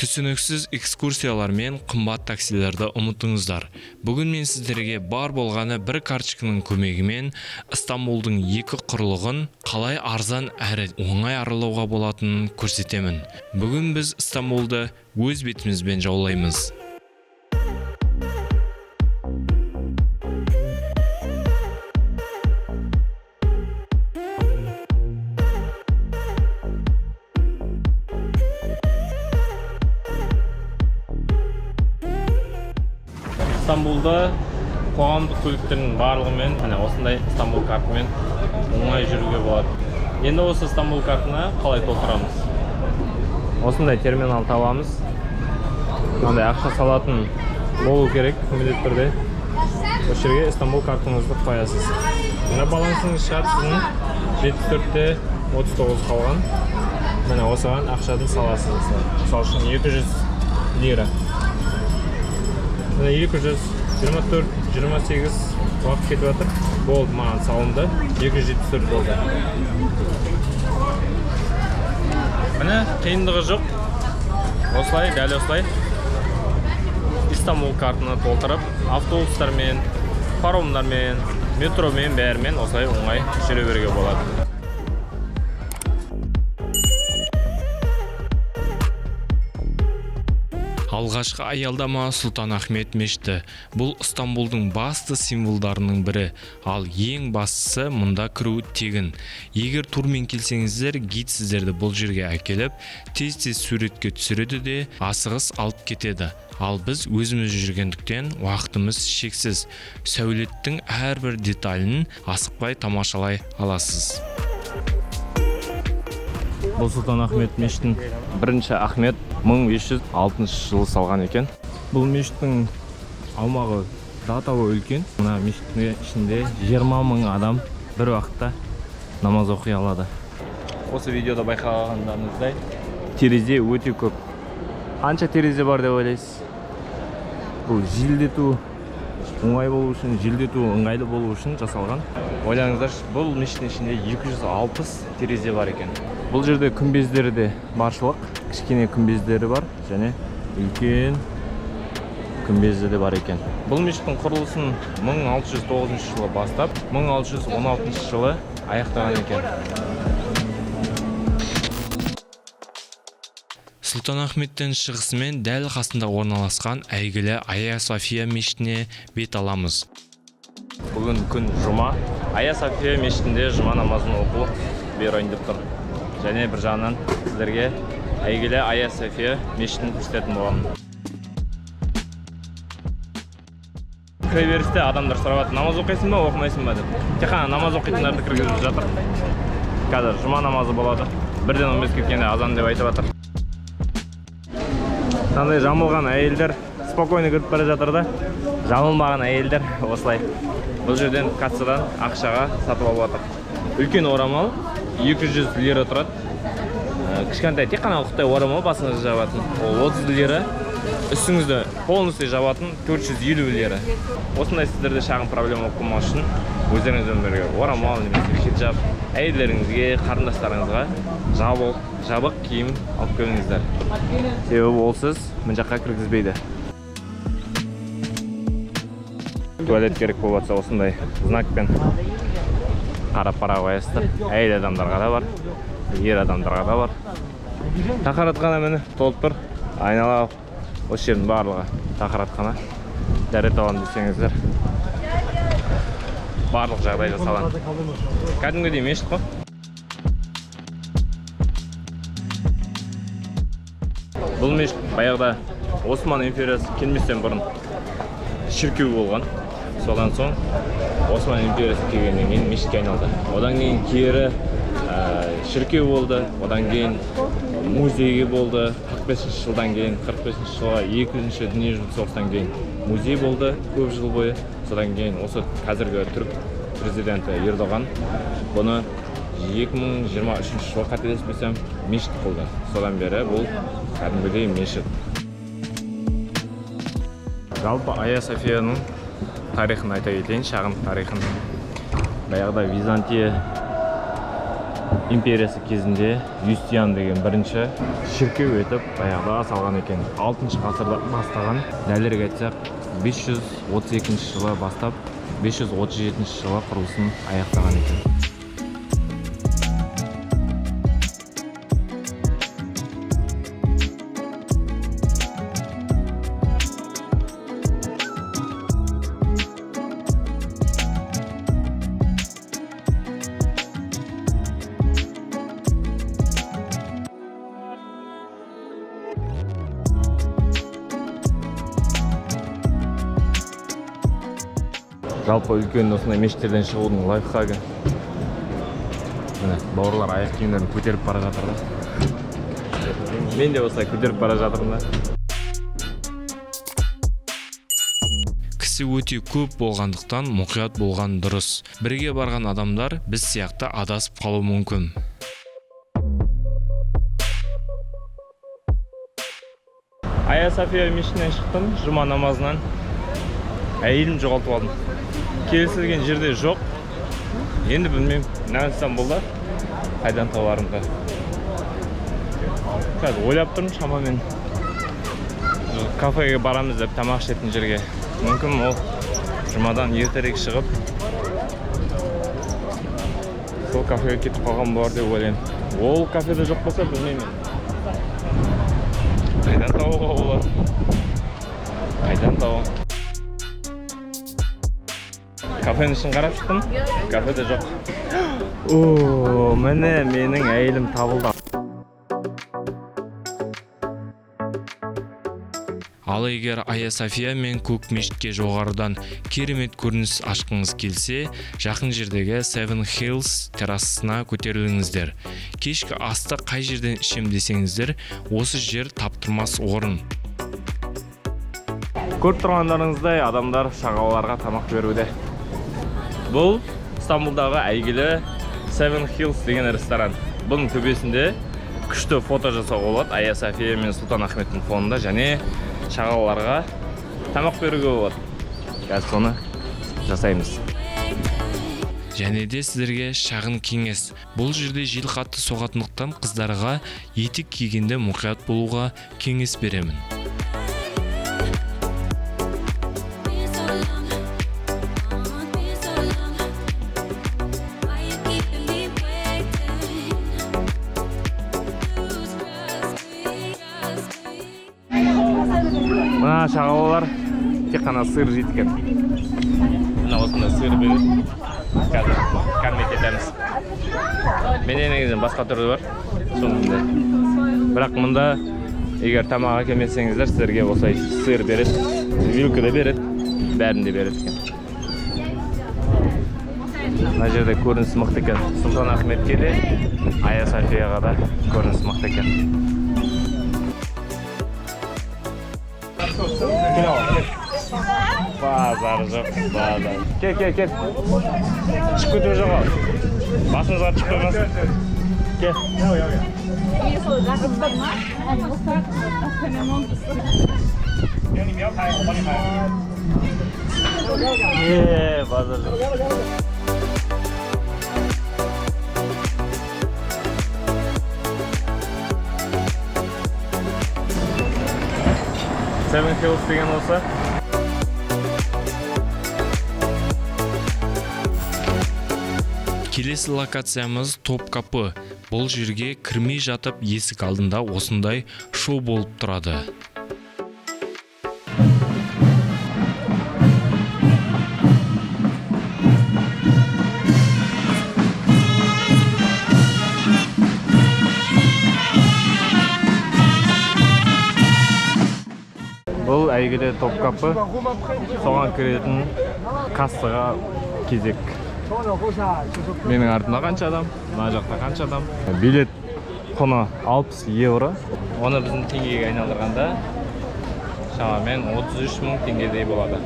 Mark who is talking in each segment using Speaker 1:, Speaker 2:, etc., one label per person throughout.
Speaker 1: Түсініксіз экскурсиялар мен қымбат таксилерді ұмытыңыздар. Бүгін мен сіздерге бар болғаны бір карточканың көмегімен Стамбулдың екі құрлығын қалай арзан әрі оңай аралауға болатынын көрсетемін. Бүгін біз Стамбулды өз бетімізбен жаулаймыз.
Speaker 2: Стамбулда қоғамдық көліктердің барлығымен, осындай Стамбул картымен оңай жүруге болады. Енді осы Стамбул картына қалай толтырамыз? Осындай терминал табамыз. Мынандай ақша салатын болу керек, міндетті түрде. Осы жерге Стамбул картыңызды қоясыз. Мына балансыңыз шығады сіздің 74-те 39 қалған. Міне осыған ақшаны саласыз. Мысалы үшін 200 лира. 224, 28 уақыт кетіп жатыр. Болды, маған салынды. 274 болды. Міне, қиындығы жоқ. Осылай, дәл осылай. Стамбул картаны толтырып, автобустармен, паромдармен, метромен, бәрімен осылай оңай жүре беруге болады.
Speaker 1: Алғашқы аялдама Сұлтанахмет мешіті. Бұл Стамбулдың басты символдарының бірі, ал ең бастысы мұнда кіру тегін. Егер турмен келсеңіздер, гид сіздерді бұл жерге әкеліп, тез-тез суретке түсіреді де асығыс алып кетеді. Ал біз өзіміз жүргендіктен уақытымыз шексіз. Сәулеттің әрбір деталін асықпай тамашалай аласыз.
Speaker 2: Бұл Сұлтанахмет мешітінің бірінші Ахмет 1506 жылы салған екен. Бұл мешіттің аумағы даталы үлкен. Мына мешіттің ішінде 20 мың адам бір уақытта намаз оқи алады. Осы видеода байқағандарыңыздай терезе өте көп. Қанша терезе бар деп ойлайсыз? Бұл желдету оңай болу үшін, желдету ыңғайлы болу үшін жасалған. Ойлаңыздаршы, бұл мешіттің ішінде 260 терезе бар екен. Бұл жерде күмбездері де баршылық, кішкене күмбездері бар және үлкен күмбезі де бар екен. Бұл мешіттің құрылысын 1609 жылы бастап, 1616 жылы аяқтаған екен.
Speaker 1: Сұлтанахметтен шығысымен дәл қасында орналасқан әйгілі Айя София мешітіне бет аламыз.
Speaker 2: Бүгін күн жұма. Айя София мешітінде жұма намазын оқу берейін деп тұр. Және бір жағынан сіздерге әйгілі Айя София мешітін көрсететін боламын. Кіреберісте адамдар сұрап жатыр, намаз оқисың ба, оқымайсың ба деп. Тек қана намаз оқитындарды кіргізіп жатыр. Қазір жұма намазы болады. 1-15 кеткенде азан деп айтып жатыр. Қандай жамылған әйелдер спокойно кіріп бара жатыр да, жамылмаған әйелдер осылай. Бұл жерден кассадан ақшаға сатып алып жатыр. Үлкен орамал 200 лира тұрады. Кішкентай тек қана ұқтай орамал басыңызды жабатын. Ол 30 лира. Үстіңізді полностью жабатын 450 лира. Осындай сіздерде шағын проблема болмас үшін өздеріңізбен бірге орамал немесе хиджаб әйелдеріңізге, қарындастарыңызға жабық киім алып келіңіздер. Себебі олсыз мына жаққа кіргізбейді. Туалет керек болып жатса осындай знакпен қарап-қара қоясыздар. Әйел адамдарға да бар, ер адамдарға да бар. Тақаратхана міне толып тұр. Айнала осы жердің барлығы тақаратхана. Дәрет алам десеңіздер, барлық жағдай жасалған. Кәдімгідей мешіт қой. Бұл мешіт баяғыда Осман империясы келместен бұрын шіркеу болған. Содан соң Осман империясы келгеннен кейін мешітке айналды. Одан кейін кері шіркеу болды, одан кейін музейге болды. 45 жылдан кейін, 45 жылға 2-ші дүниежүзілік соғыстан кейін музей болды көп жыл бойы. Содан кейін осы қазіргі түрік президенті Ердоған бұны 2023 жылы қателеспесем мешіт қылды. Содан бері бұл кәдімгідей мешіт. Жалпы Айя Софияның тарихын айта кетейін, шағын тарихын. Баяғыда Византия империясы кезінде Юстиан деген бірінші шіркеу етіп баяғыда салған екен. 6 ғасырда бастаған. Дәлірек айтсақ 532 жылы бастап 537 жылы құрылысын аяқтаған екен. Жалпы үлкен осындай мешіттерден шығудың лайфхагы. Міне, бауырлар аяқ киімдерін көтеріп бара жатыр да. Мен де осылай көтеріп бара жатырмын да.
Speaker 1: Кісі өте көп болғандықтан мұқият болған дұрыс. Бірге барған адамдар біз сияқты адасып қалуы мүмкін.
Speaker 2: Айя София мешітінен шықтым, жұма намазынан. Әйелім жоғалтып алдым. Келісілген жерде жоқ. Енді білмеймін, нәлістен болды. Қайдан табарымды. Қазір ойлап тұрмын, шамамен кафеге барамыз деп, тамақ ішетін жерге. Мүмкін ол жұмадан ертерек шығып, сол кафеге кетіп қалған болар деп ойлаймын. Ол кафеде жоқ болса, білмеймін. Қайдан табуға болады? Қайдан табуға? Кафенің ішін қарап шықтым, кафеде жоқ. Міне менің әйелім табылды.
Speaker 1: Ал егер Айя София мен көк мешітке жоғарыдан керемет көрініс ашқыңыз келсе, жақын жердегі Seven Hills террасына көтеріліңіздер. Кешкі асты қай жерден ішем десеңіздер, осы жер таптырмас орын.
Speaker 2: Көріп тұрғандарыңыздай адамдар шағалаларға тамақ беруде. Бұл Стамбулдағы әйгілі Seven Hills деген ресторан. Бұның төбесінде күшті фото жасауға болады. Айя София мен Сұлтан Ахметтің фонында және шағалаларға тамақ беруге болады. Қазір соны жасаймыз.
Speaker 1: Және де сіздерге шағын кеңес. Бұл жерде жел қатты соғатындықтан қыздарға етік кигенде мұқият болуға кеңес беремін.
Speaker 2: Мына шағалалар тек қана сыр жейткен. Мына осында сыр береді. Қазір кәммет етеміз. Менде негізінен басқа түрі бар. Сонында. Бірақ мұнда егер тамақ әкелмесеңіздер, сіздерге осылай сыр береді, вилка да береді, бәрін де береді екен. Мына жерде көрініс мықты екен. Сұлтан Ахметке де, Айя Софияға да көрініс мықты екен. Базар жоқ, базар. Кел. Шығып кетіп жоқ ал. Басымызға шығып қоймасын. Кел. Базар жоқ. Seven Hills деген olsa.
Speaker 1: Келесі локациямыз Топкапы. Бұл жерге кірмей жатып есік алдында осындай шоу болып тұрады.
Speaker 2: Бұл әйгілі Топкапы, соған кіретін кассаға кезек. Менің артымда қанша адам, мына жақта қанша адам. Билет құны 60 евро. Оны біздің теңгеге айналдырғанда шамамен 33 000 теңгедей болады.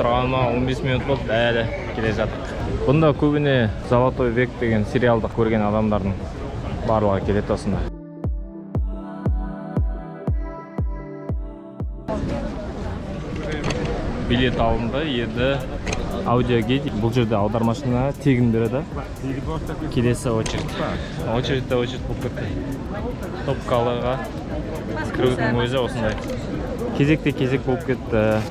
Speaker 2: Тұрғаныма 15 минут болды, әлі келе жатық. Бұнда көбіне Золотой век деген сериалды көрген адамдардың барлығы келеді осында. Билет алынды, енді аудиогид. Бұл жерде аудармашыны тегін береді. Келесі очередь болып кетті. Топкалыға кірудің өзі осындай. Кезекте кезек болып кетті.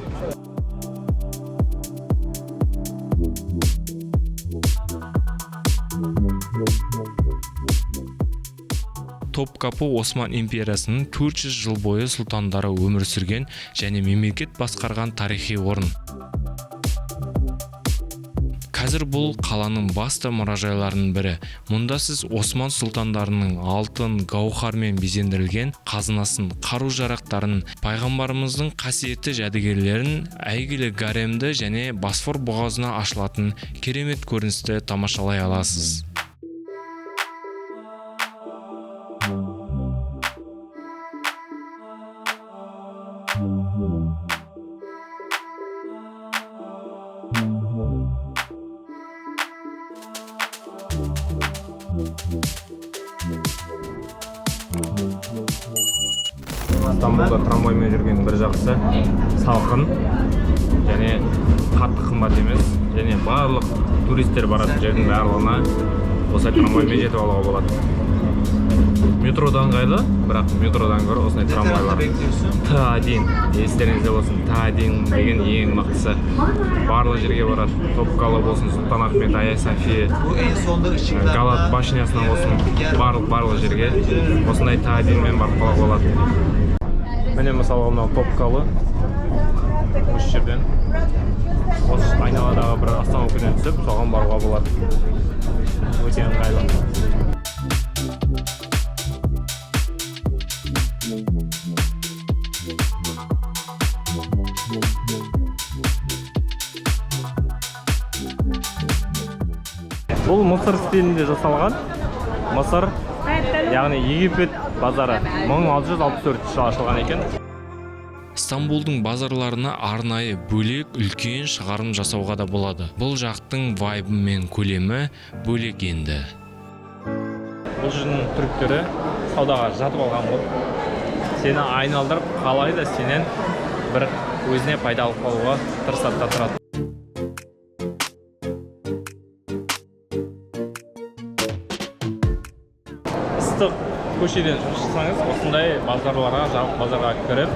Speaker 1: Топкапы Осман империясының 400 жыл бойы сұлтандары өмір сүрген және мемлекет басқарған тарихи орын. Қазір бұл қаланың басты мұражайларының бірі. Мұнда сіз Осман сұлтандарының алтын, гаухармен безендірілген қазынасын, қару-жарақтарын, пайғамбарымыздың қасиетті жәдігерлерін, әйгілі гаремді және Босфор бұғазына ашылатын керемет көріністі тамашалай аласыз.
Speaker 2: Стамбулда трамваймен жүрген бір жақсы салқын және қатты қымбат емес, және барлық туристер баратын жердің барлығына осылай трамваймен жетіп алуға болады. Метродан ыңғайлы, бірақ метродан гөрі осындай трамвайлар. Т1, естеріңізде болсын, Т1 деген ең мықтысы. Барлық жерге барады. Топкалы болсын, Сұлтан Ахмет, Айя София, Галат башнясынан болсын, барлық жерге осындай Т1-мен барып қалуға болады. Міне мысалға мынау Топкалы. Осы жерден осы айналадағы бір остановкадан түсіп, соған баруға болады. Өте ыңғайлы. Бұл Мысыр стилінде жасалған. Мысыр, яғни Египет базары 1664 жылы ашылған екен.
Speaker 1: Стамбулдың базарларына арнайы бөлек үлкен шығарым жасауға да болады. Бұл жақтың вайбы мен көлемі бөлек енді.
Speaker 2: Бұл жердің түріктері саудаға жатып алған бұл. Сені айналдырып, қалай да сенен бір өзіне пайда алып қалуға тырысады да тұрады. Ыстық көшеден шықсаңыз, осындай базарларға, жабық базарға кіріп,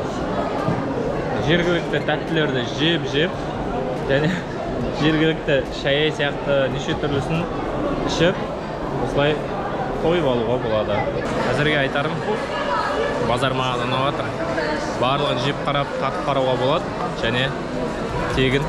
Speaker 2: жергілікті тәттілерді жеп, және жергілікті шай сияқты неше түрлісін ішіп, осылай тойып алуға болады. Әзірге айтарым, базар маған ұнап жатыр. Барлығын жеп қарап, татып қарауға болады, және тегін.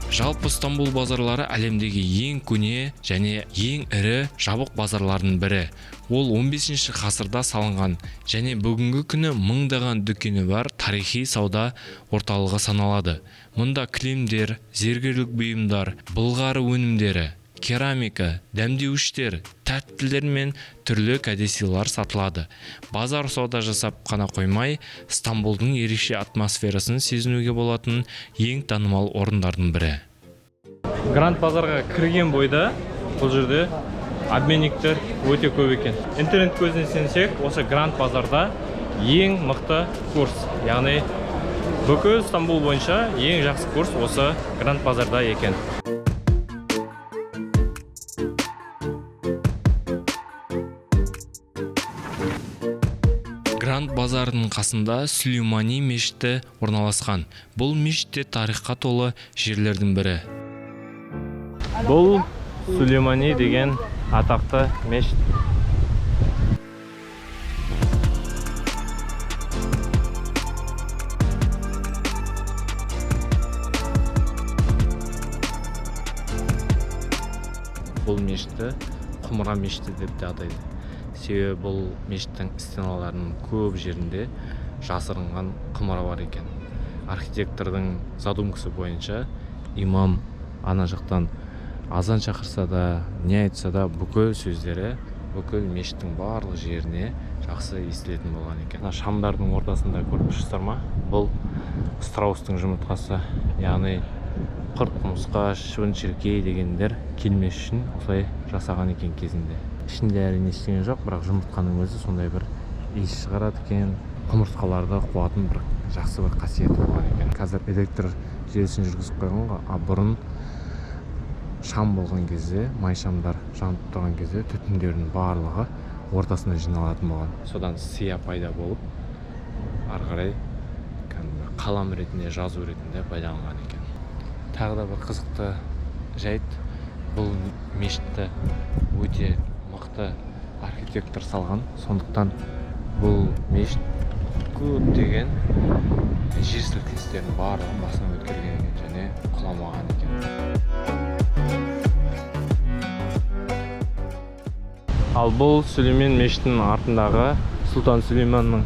Speaker 1: Жалпы Стамбул базарлары әлемдегі ең көне және ең ірі жабық базарлардың бірі. Ол 15 ғасырда салынған және бүгінгі күні мыңдаған дүкені бар тарихи сауда орталығы саналады. Мұнда кілемдер, зергерлік бұйымдар, былғары өнімдері, керамика, дәмдеуіштер, тәттілер мен түрлі кәдесыйлар сатылады. Базар сауда жасап қана қоймай, Стамбулдың ерекше атмосферасын сезінуге болатын ең танымал орындардың бірі.
Speaker 2: Гранд базарға кірген бойда бұл жерде обменниктер өте көп екен. Интернет көзіне сенсек, осы Гранд базарда ең мықты курс, яғни бүкіл Стамбул бойынша ең жақсы курс осы Гранд базарда екен.
Speaker 1: Гранд базарының қасында Сүлеймани мешіті орналасқан. Бұл мешітте тарихқа толы жерлердің бірі.
Speaker 2: Бұл Сүлеймани деген атақты мешіт. Бұл мешітті Құмыра мешіті деп те атайды. Себебі бұл мешіттің стеналарының көп жерінде жасырынған құмыра бар екен. Архитектордың задумкасы бойынша имам ана жақтан азан шақырса да, не айтса да, бүкіл сөздері бүкіл мешіттің барлық жеріне жақсы естілетін болған екен. Шамдардың ортасында көріп тұрсыздар ма? Бұл страустың жұмыртқасы, яғни құрт құмырсқа, шыбын-шіркей дегендер келмес үшін осылай жасаған екен кезінде. Ішінде әрине ештеңе жоқ, бірақ жұмыртқаның өзі сондай бір иіс шығарады екен. Құмырсқаларды қуатын бір жақсы бір қасиеті болған екен. Қазір электр желісін жүргізіп қойған ғой. Бұрын шам болған кезде, май шамдар жанып тұрған кезде түтіндердің барлығы ортасына жиналатын болған. Содан сия пайда болып, ары қарай қалам ретінде, жазу ретінде пайдаланған екен. Тағы да бір қызықты жайт, бұл мешітті өте мықты архитектор салған. Сондықтан бұл мешіт көптеген жер сілкіністердің барлығын басынан өткерген екен және құламаған екен. Ал бұл Сүлеймен мешітінің артындағы Сұлтан Сүлейменнің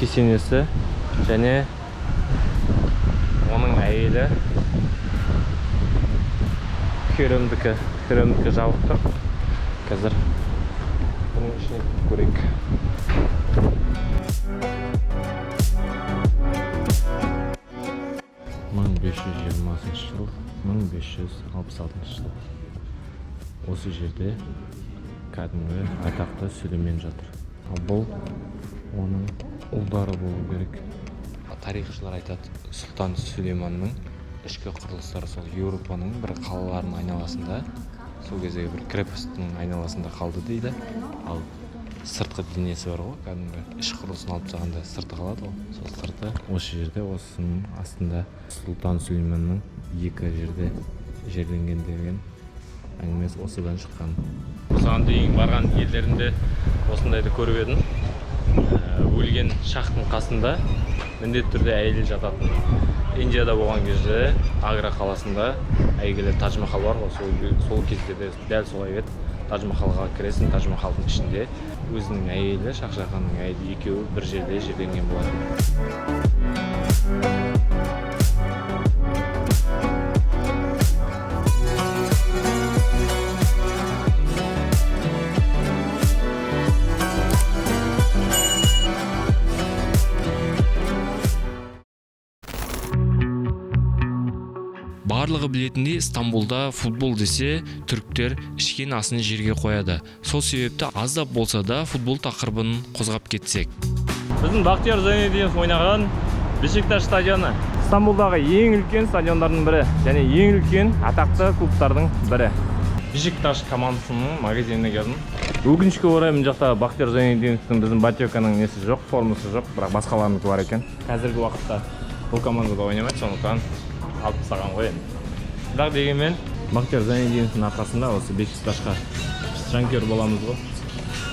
Speaker 2: кесенесі және оның әйелі Хөрөмдікі жабық тұр. Қазір бұның ішіне көрейік. жыл, 1566 жыл. Осы жерде кәдімгі атақты Сүлеймен жатыр. Бұл оның ұлдары болу керек. Тарихшылар айтады, Сұлтан Сүлейменнің ішкі құрылыстары сол Еуропаның бір қалаларының айналасында, сол кездегі бір крепостың айналасында қалды дейді. Ал сыртқы денесі бар ғой, кәдімгі іш құрылысын алып тастағанда сырты қалады ғой. Сол сырты осы жерде, осының астында Сұлтан Сүлейменнің екі жерде жерленген деген әңгімесі осыдан шыққан. Осыған дейін барған елдерінде осындайды көріп едім. Өлген шахтың қасында міндетті түрде әйел жататын. Индияда болған кезде Агра қаласында әйгілі Тадж Махал бар ғой, сол кезде де дәл солай еді. Тадж Махалға кіресің, Тадж Махалдың ішінде өзінің әйелі, Шахжаханның әйелі екеуі бір жерде жерленген болатын.
Speaker 1: Барлығы білетіндей, Стамбулда футбол десе, түріктер ішкен асын жерге қояды. Сол себепті аздап болса да футбол тақырыбын қозғап кетсек.
Speaker 2: Біздің Бақтияр Зайнеддинов ойнаған Бешикташ стадионы. Стамбулдағы ең үлкен стадиондардың бірі және ең үлкен атақты клубтардың бірі. Бешикташ командасының магазиніне келдім. Өкінішке орай мына жақта Бақтияр Зайнеддиновтың біздің Батеканың несі жоқ, формасы жоқ, бірақ басқаларынікі бар екен. Қазіргі уақытта бұл командада ойнамайды, сондықтан алып тастаған ғой енді. Бірақ дегенмен Бақтияр Зайнеддиновтың арқасында осы Бешикташқа жанкүйер боламыз ғой.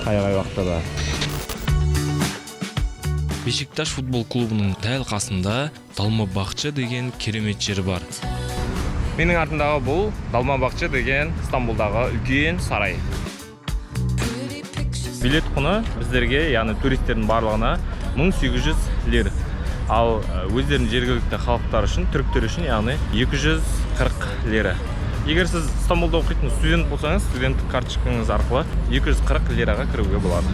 Speaker 2: Қай уақытта да.
Speaker 1: Бешикташ футбол клубының дәл қасында Далмабақчы деген керемет жер бар.
Speaker 2: Менің артымдағы бұл Далмабақчы деген Стамбулдағы үлкен сарай. Билет құны біздерге, яғни туристердің барлығына 1800 лир. Ал өздерінің жергілікті халықтар үшін, түріктер үшін, яғни 240 лира. Егер сіз Стамбулда оқитын студент болсаңыз, студенттік карточкаңыз арқылы 240 лираға кіруге болады.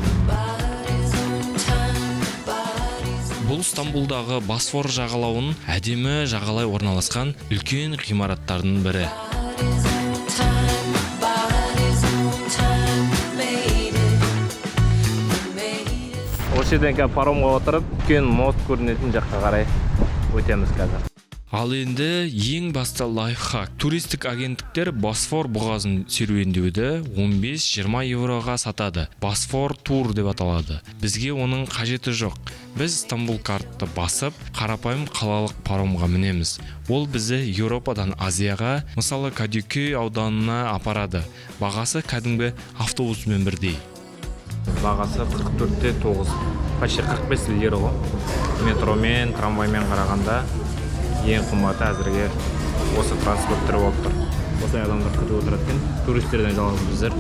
Speaker 1: Бұл Стамбулдағы Босфор жағалауын әдемі жағалай орналасқан үлкен ғимараттардың бірі.
Speaker 2: Осы жерден паромға отырып, үлкен мост көрінетін жаққа қарай өтеміз қазір.
Speaker 1: Ал енді ең басты лайфхак. Туристік агенттіктер Босфор бұғазын серуендеуді 15-20 евроға сатады. Босфор тур деп аталады. Бізге оның қажеті жоқ. Біз Стамбул картты басып, қарапайым қалалық паромға мінеміз. Ол бізді Еуропадан Азияға, мысалы Кадикөй ауданына апарады. Бағасы кәдімгі автобуспен бірдей.
Speaker 2: Бағасы 44-те 9, почти 45 лира ғой. Метромен, трамваймен қарағанда ең қымбаты әзірге осы транспорт түрі болып тұр. Осылай адамдар күтіп отырады екен. Туристерден жалғыз біздер,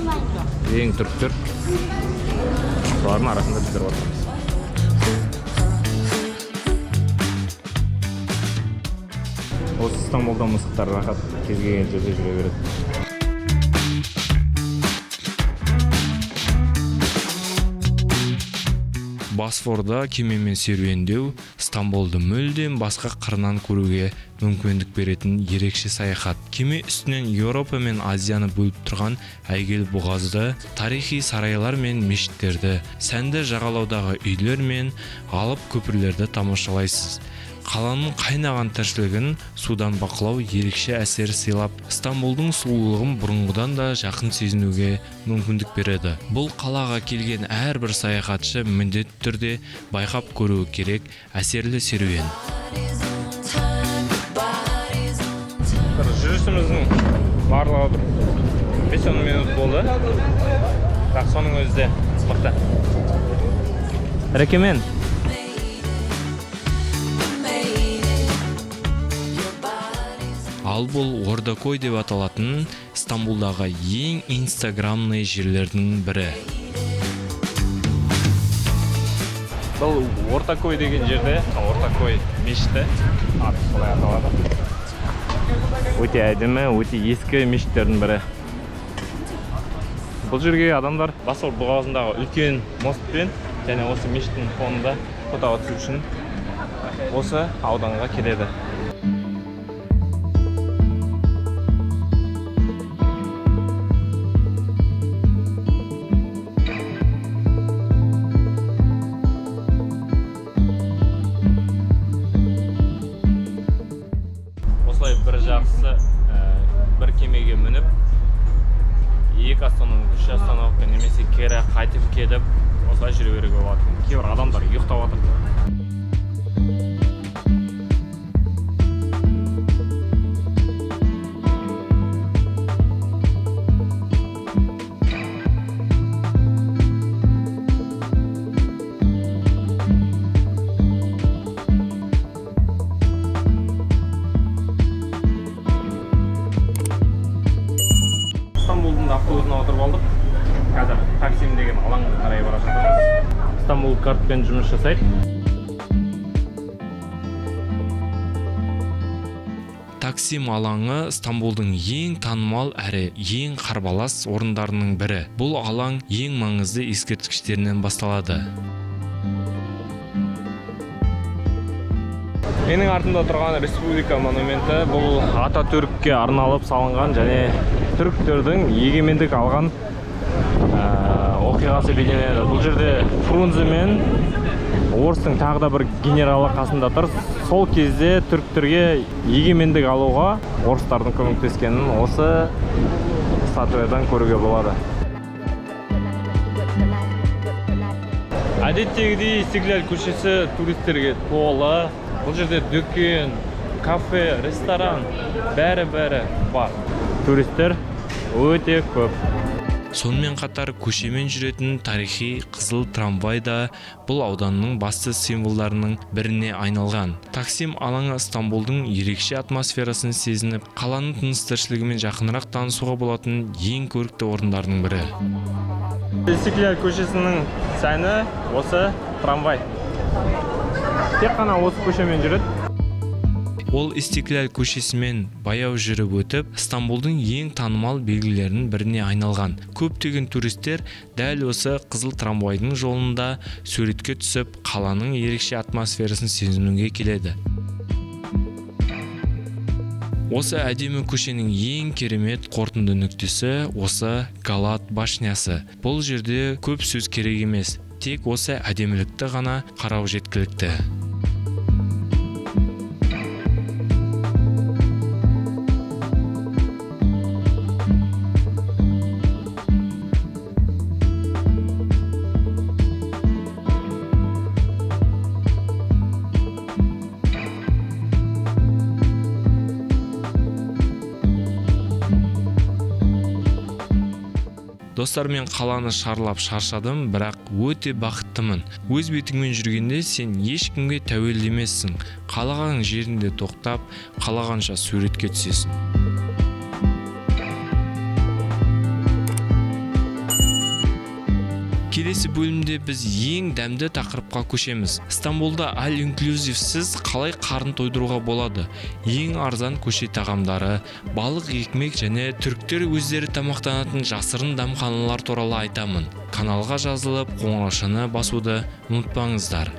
Speaker 2: ең түріктер. Солардың арасында біздер отырмыз. Осы Стамбулда мысықтар рахат кез келген жерде жүре береді.
Speaker 1: Босфорда кемемен серуендеу Стамбулды мүлдем басқа қырынан көруге мүмкіндік беретін ерекше саяхат. Кеме үстінен Еуропа мен Азияны бөліп тұрған әйгілі бұғазды, тарихи сарайлар мен мешіттерді, сәнді жағалаудағы үйлер мен алып көпірлерді тамашалайсыз. қаланың қайнаған тіршілігін судан бақылау ерекше әсер сыйлап, Стамбулдың сұлулығын бұрынғыдан да жақын сезінуге мүмкіндік береді. Бұл қалаға келген әрбір саяхатшы міндетті түрде байқап көруі керек әсерлі серуен.
Speaker 2: Жүрісіміздің барлығы бір 5-10 минут болды. Так, соның өзі де мықты. Рекомен.
Speaker 1: Ал бұл Ордакой деп аталатын Стамбулдағы ең инстаграмный жерлердің бірі.
Speaker 2: Бұл Ордакой деген жерде, Ордакой мешіті, аты солай аталады. Өте әдемі, өте ескі мешіттердің бірі. Бұл жерге адамдар Басор бұғазындағы үлкен мостпен және осы мешіттің фонында фотоға түсу үшін осы ауданға келеді. Осылай бір жақсы бір кемеге мініп, 2 остановка, 3 остановка немесе кері қайтып келіп, осылай жүре беруге болады. Кейбір адамдар ұйықтап отыр. Стамбулдың автобусына отырып алдық. Қазір Таксим деген алаңға қарай бара жатырмыз. Стамбул картпен жұмыс жасайды.
Speaker 1: Таксим алаңы Стамбулдың ең танымал әрі ең қарбалас орындарының бірі. Бұл алаң ең маңызды ескерткіштерінен басталады.
Speaker 2: Менің артымда тұрған Республика монументі бұл Ататүрікке арналып салынған және түріктердің егемендік алған оқиғасы бейнеленеді. Бұл жерде Фрунзе мен орыстың тағы да бір генералы қасында тұр. Сол кезде түріктерге егемендік алуға орыстардың көмектескенін осы статуядан көруге болады. Әдеттегідей Истекляль көшесі туристерге толы. Бұл жерде дүкен, кафе, ресторан, бәрі бар. Туристер өте көп.
Speaker 1: Сонымен қатар көшемен жүретін тарихи қызыл трамвай да бұл ауданның басты символдарының біріне айналған. Таксим алаңы Стамбулдың ерекше атмосферасын сезініп, қаланың тыныс-тіршілігімен жақынырақ танысуға болатын ең көрікті орындардың бірі.
Speaker 2: Истекляль көшесінің сәні осы трамвай. Тек қана осы көшемен жүреді.
Speaker 1: Ол Истекляль көшесімен баяу жүріп өтіп, Стамбулдың ең танымал белгілерінің біріне айналған. Көптеген туристер дәл осы қызыл трамвайдың жолында суретке түсіп, қаланың ерекше атмосферасын сезінуге келеді. Осы әдемі көшенің ең керемет қорытынды нүктесі осы Галат башнясы. Бұл жерде көп сөз керек емес, тек осы әдемілікті ғана қарау жеткілікті. Достар, мен қаланы шарлап шаршадым, бірақ өте бақыттымын. Өз бетіңмен жүргенде сен ешкімге тәуелді емессің. Қалаған жерінде тоқтап, қалағанша суретке түсесің. Келесі бөлімде біз ең дәмді тақырыпқа көшеміз. Стамбулда all-inclusivesiz қалай қарын тойдыруға болады? Ең арзан көше тағамдары, балық, екмек және түріктер өздері тамақтанатын жасырын дәмханалар туралы айтамын. Каналға жазылып, қоңыраушаны басуды ұмытпаңыздар.